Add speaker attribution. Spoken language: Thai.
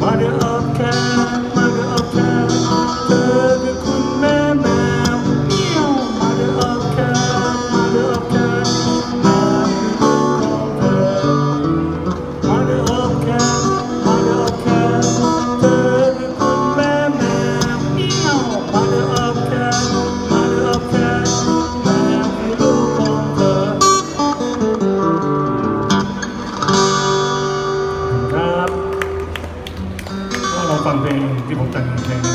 Speaker 1: Mother of cat Mother of cat เธอคือคุณแม่แมวเมียว Mother of cat Mother of cat แมวคือลูกของเธอ Mother of cat Mother of cat เธอคือคุณแม่แมวเมียว Mother of cat Mother of cat แมวคือลูกของเธอครับก็ลองฟังเพลงที่ผมแต่งเพลงนะครับ